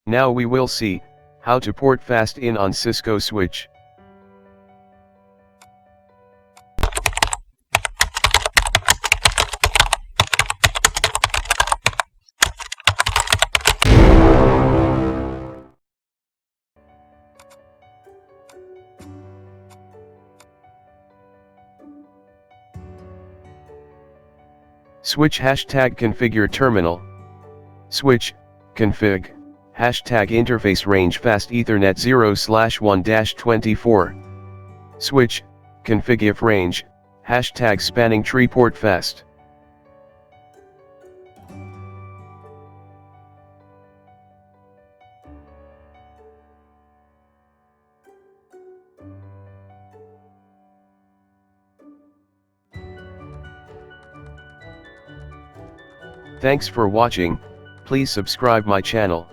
Now we will see how to port fast in on Cisco switch. Switch hashtag configure terminal. Switch, config, hashtag interface range fast Ethernet 0/1-24. Switch, config if range, hashtag spanning tree port fast. Thanks for watching. Please subscribe my channel.